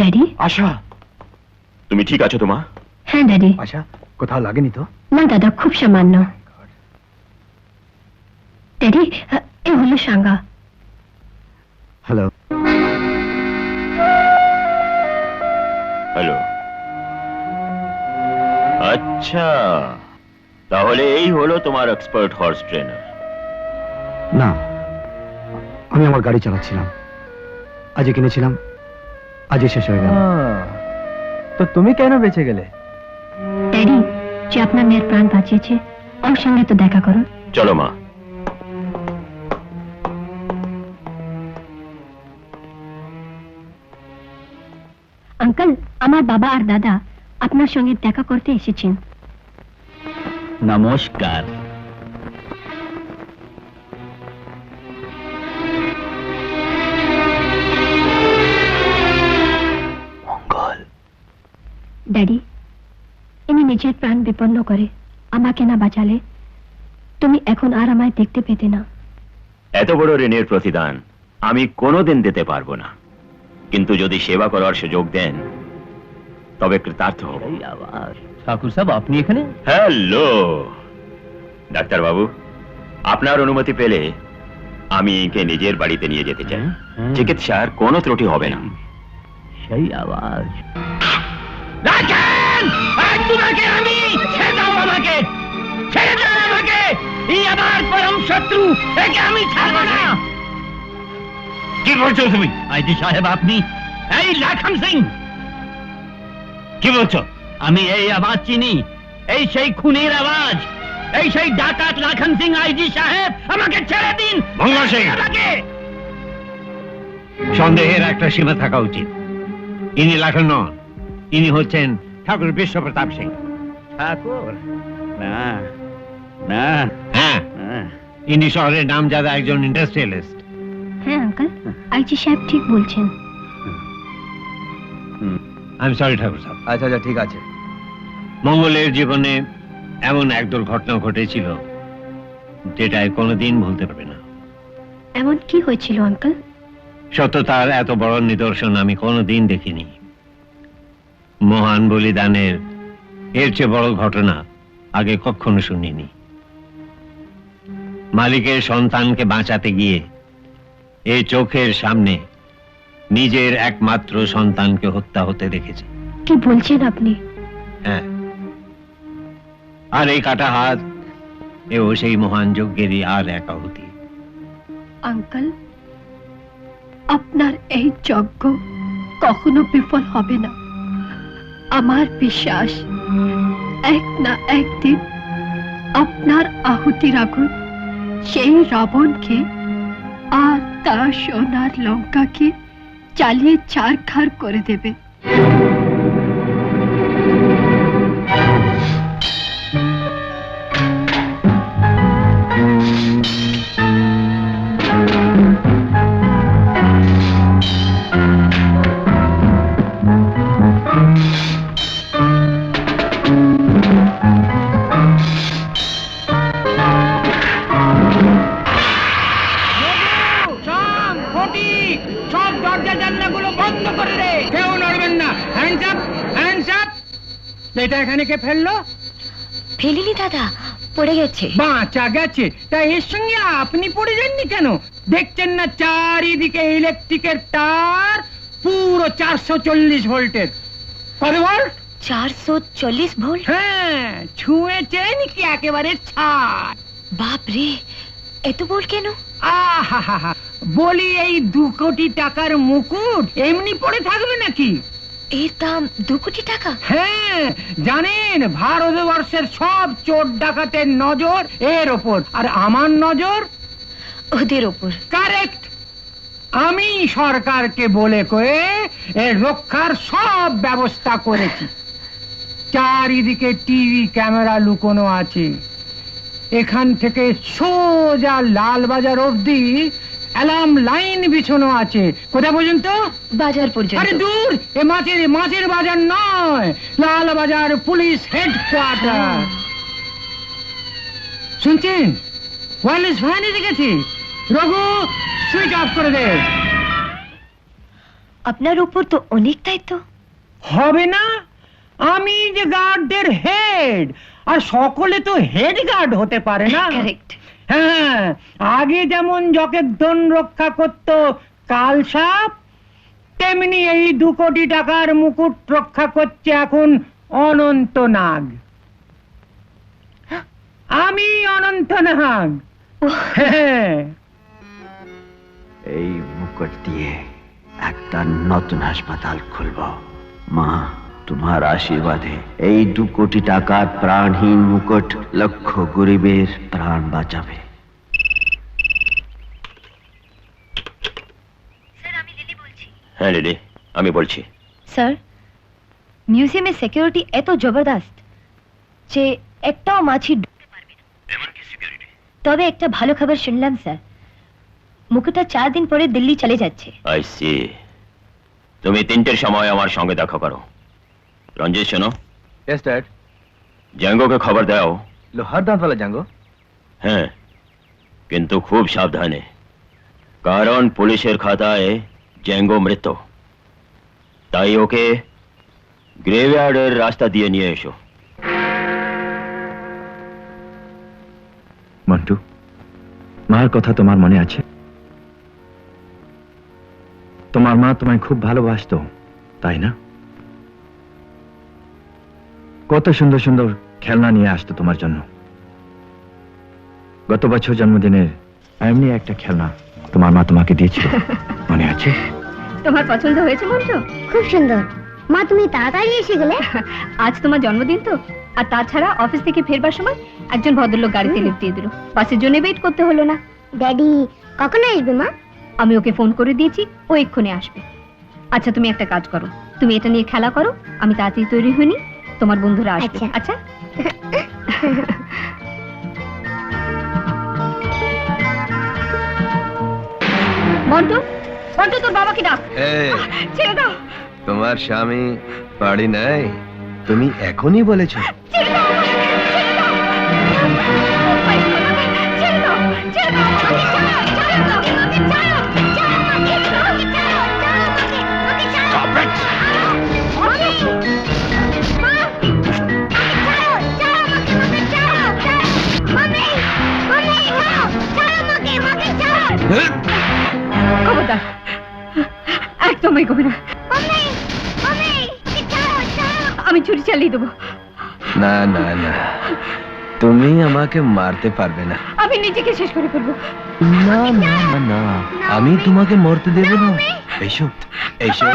Daddy. আশা, তুমি ঠিক আছো তো মা? হ্যাঁ ড্যাডি। আশা, কোথাও লাগেনি তো? না দাদা, খুব সামান্য। ড্যাডি, এ হলো সাঙ্গা। হ্যালো। হ্যালো। আচ্ছা, তাহলে এই হলো তোমার এক্সপার্ট হর্স ট্রেনার। না, আমি আমার গাড়ি চালাচ্ছিলাম, আজই কিনেছিলাম, আজই শেষ হয়ে গেল। তো তুমি কেন বেঁচে গেলে? ড্যাডি, যে আপনার মেয়ের প্রাণ বাঁচিয়েছে, ওর সঙ্গে তো দেখা করুন। চলো মা। আঙ্কেল, আমার বাবা আর দাদা আপনার সঙ্গে দেখা করতে এসেছেন। নমস্কার। মঙ্গল। ড্যাডি, ইনি নিজের প্রাণ বিপন্ন করে আমাকে না বাঁচালে তুমি এখন আর আমায় দেখতে পেতে না। এত বড় ঋণের প্রতিদান আমি কোনোদিন দিতে পারবো না, কিন্তু যদি সেবা করার সুযোগ দেন তবে কৃতার্থ হব। ঠাকুর সাহেব, আপনি এখানে? হ্যালো ডাক্তার বাবু, আপনার অনুমতি পেলে আমি একে নিজের বাড়িতে নিয়ে যেতে চাই। চিকিৎসার কোনো ত্রুটি হবে না। সেই আওয়াজ। রাখেন! তোমাকে আমি ছেড়ে দাও, আমাকে ছেড়ে দাও, আমাকে। এই আমার পরম শত্রু, একে আমি ছাড়বো না। কি বলছো তুমি? আইজি সাহেব, আপনি? এই লাখন সিং, কি বলছো? আমি এই আওয়াজ চিনি, এই সেই খুনের আওয়াজ, এই সেই ডাকাত লাখন সিং। আইজি সাহেব, আমাকে ছেড়ে দিন। মঙ্গল সিং, আমাকে। সন্দেহের একটা সীমা থাকা উচিত। ইনি লাখন নন, ইনি হচ্ছেন ঠাকুর বিশ্বপ্রতাপ সিং। ঠাকুর? না না। হ্যাঁ, ইনি শহরের নামজাদা একজন ইন্ডাস্ট্রিয়ালিস্ট। হ্যাঁ আঙ্কেল, আইজি সাহেব ঠিক বলছেন। আই এম সরি ঠাকুর সাহেব। আচ্ছা আচ্ছা, ঠিক আছে। মঙ্গলের জীবনে এমন এক দুর্ঘটনা ঘটেছিল যেটাই কোনোদিন ভুলতে পারবে না। এমন কি হয়েছিল আঙ্কেল? সত্যতার এত বড় নিদর্শন আমি কোনোদিন দেখিনি। মহান বলিদানের এর চেয়ে বড় ঘটনা আগে কখনো শুনিনি। মালিকের সন্তানকে বাঁচাতে গিয়ে এই চোখের সামনে নিজের একমাত্র সন্তানকে হত্যা হতে দেখেছি। কি বলছেন আপনি? হ্যাঁ, আর এই কাটা হাত, এও সেই মহান যজ্ঞেরই আর এক আহুতি। আঙ্কেল, আপনার এই যজ্ঞ কখনো বিফল হবে না। আমার বিশ্বাস এক না একদিন আপনার আহুতির আগুন সেই রাবণকে আর তার সোনার লঙ্কাকে চালিয়ে ছারখার করে দেবে। সব দরজা জানলাগুলো বন্ধ করে দে, কেউ নড়বেন না। Hands up, hands up. এটা এখানে কে ফেললো? ফেলিনি দাদা, পড়ে গেছে। বাঁচা গেছে, তা এর সঙ্গে আপনি পড়ে যাননি কেন? দেখছেন না চারিদিকে ইলেকট্রিকের তার, পুরো 440 ভোল্টের। কত ভোল্ট? 440 ভোল্ট? হ্যাঁ, ছুঁয়েছেন কি একেবারে ছাড়। বাপ রে, এত ভোল্ট কেন? আহা, বলি এই 2 কোটি টাকার মুকুট এমনি পড়ে থাকবে নাকি? এর দাম 2 কোটি টাকা? হ্যাঁ, জানেন ভারতবর্ষের সব চোর ডাকাতের নজর এর ওপর, আর আমার নজর ওদের ওপর। কারেক্ট। আমি সরকারকে বলে কয়ে এর রক্ষার সব ব্যবস্থা করেছি। চারিদিকে টিভি ক্যামেরা লুকোনো আছে। এখান থেকে সোজা লালবাজার অবধি অ্যালার্ম লাইন বিছানো আছে। কোথায় পর্যন্ত? বাজার পর্যন্ত। আরে দূর, এ মাছের বাজার নয়, লালবাজার পুলিশ হেডকোয়ার্টার। শুনছেন? ওয়্যারলেস ফ্যান এসে গেছে। রঘু, সুইচ অফ করে দে। আপনার উপর তো অনেক দায়িত্ব। হবে না? আমি যে গার্ডদের হেড, আর সকলে তো হেড গার্ড হতে পারে না। কারেক্ট। হ্যাঁ, আগে যেমন জকের ধন রক্ষা করত কালসাপ, তেমনি এই 2 কোটি টাকার মুকুট রক্ষা করছে এখন অনন্ত নাগ। আমি অনন্ত নাগ। হ্যাঁ, এই মুকুট দিয়ে একটা নতুন হাসপাতাল খুলব। মা, তোমার আশীর্বাদে এই 2 কোটি টাকার প্রাণহীন মুকুট লক্ষ গরিবের প্রাণ বাঁচাবে। হ্যাঁ লিলি, আমি বলছি। স্যার, মিউজিয়ামের সিকিউরিটি এত জবরদস্ত যে একটাও মাছি ঢুকতে পারবে না। তবে একটা ভালো খবর শুনলাম স্যার, মুকুটটা 4 দিন পরে দিল্লি চলে যাচ্ছে। I see. তুমি 3টের সময় আমার সঙ্গে দেখা করো। রঞ্জিত শোনো, यस डैड। জাঙ্গোকে খবর দাও। लोहार दांत वाला जांगो? হ্যাঁ, কিন্তু খুব সাবধানে, কারণ পুলিশের খাতায় জ্যাঙ্গো মৃত। তাই ওকে গ্রেভয়ার্ডের রাস্তা দিয়ে নিয়ে এসো। মন্টু, মার কথা তোমার মনে আছে? তোমার মা তোমায় খুব ভালোবাসতো, তাই না? কত সুন্দর সুন্দর খেলনা নিয়ে আসতো তোমার জন্য। গত বছর জন্মদিনে এমনি একটা খেলনা তোমার মা তোমাকে দিয়েছিল, মনে আছে? তোমার পছন্দ হয়েছে মন্টু? খুব সুন্দর। মা, তুমি তাড়াতাড়ি এসে গেলে। আজ তোমার জন্মদিন তো, আর তাছাড়া অফিস থেকে ফেরবার সময় একজন ভদ্রলোক গাড়িতে লিফট দিয়ে দিল, বাসের জন্য ওয়েট করতে হলো না। ড্যাডি কখন আসবে মা? আমি ওকে ফোন করে দিয়েছি, ও এক্ষুনি আসবে। আচ্ছা, তুমি একটা কাজ করো, তুমি এটা নিয়ে খেলা করো, আমি তাড়াতাড়ি তৈরি হইনি, তোমার বন্ধুরা আসবে। আচ্ছা। আচ্ছা। মন্টু, মন্টু, তোর বাবাকে ডাক। ছেড়ে দাও, তোমার স্বামী বাড়ি নাই, তুমি এখনই বলেছো? ছেড়ে দাও আমাকে, ছেড়ে দাও। ছেড়ে দাও, ছেড়ে দাও আমাকে, ছাড়ো, ছাড়ো, আমাকে, ছাড়ো, ছাড়ো আমাকে, ছাড়ো, ছাড়ো, আমাকে, খবরদার, একদম এগোবে না। আমি ছুরি চালিয়ে দেবো। না না না, তুমি আমাকে মারতে পারবে না। আমি নিজেকে শেষ করে ফেলবো। না না না, আমি তোমাকে মরতে দেব না। এসো এসো।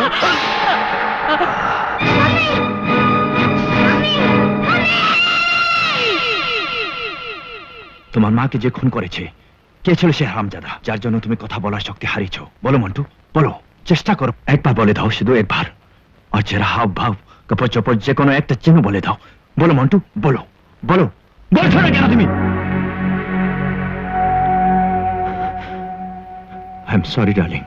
তোমার মাকে যে খুন করেছে কে ছিল সে হারামজাদা, যার জন্য তুমি কথা বলার শক্তি হারিয়েছো? বলো মন্টু, বলো, চেষ্টা করো, একবার বলে দাও, শুধু একবার। আর চেহারা, হাব ভাব, কাপড় চোপড়, যে কোনো একটা চিহ্ন বলে দাও। বলো মন্টু, বলো, বলো, বলছো না কেন তুমি? আই এম সরি ডার্লিং,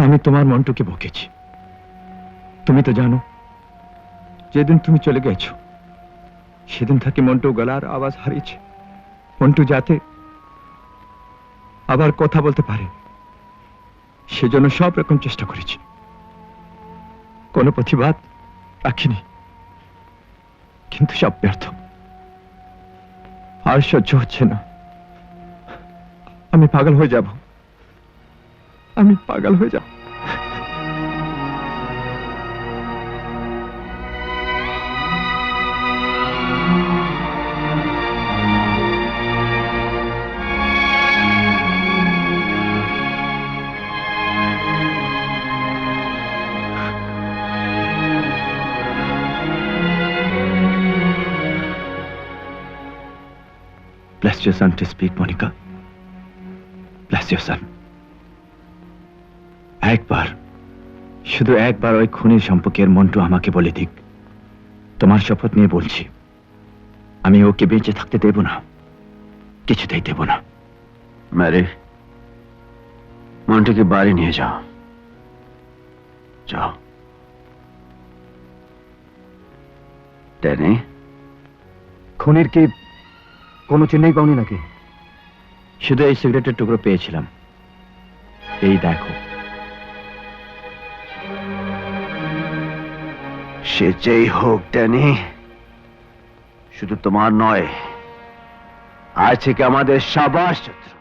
আমি তোমার মন্টুকে বকেছি। তুমি তো জানো, যেদিন তুমি চলে গেছো সেদিন থেকে মন্টু গলার আওয়াজ হারিয়েছে। মন্টু যাতে আবার কথা বলতে পারে সেজন্য সব রকম চেষ্টা করেছি, কোনো প্রতিবাদ রাখিনি, কিন্তু সব ব্যর্থ। আর সহ্য হচ্ছে না, আমি পাগল হয়ে যাব, আমি পাগল হয়ে যাব। Bless your son to speak, Monica. Bless your son. একবার, শুধু একবার ওই খুনির সম্পর্কের মন্টু আমাকে বলে দিক। তোমার শপথ নিয়ে বলছি, আমি ওকে বেঁচে থাকতে দেব না, কিছুতেই দেব না। मैरी, মন্টুকে বাড়ি নিয়ে যাও, যাও। ড্যানি, খুনির কি কোনো চিহ্নই পাওনি নাকি? শুধু এই সিগারেটের টুকরো পেয়েছিলাম, এই দেখো। সে যেই হোক ড্যানি, শুধু তোমার নয়, আজ থেকে আমাদের সবার শত্রু।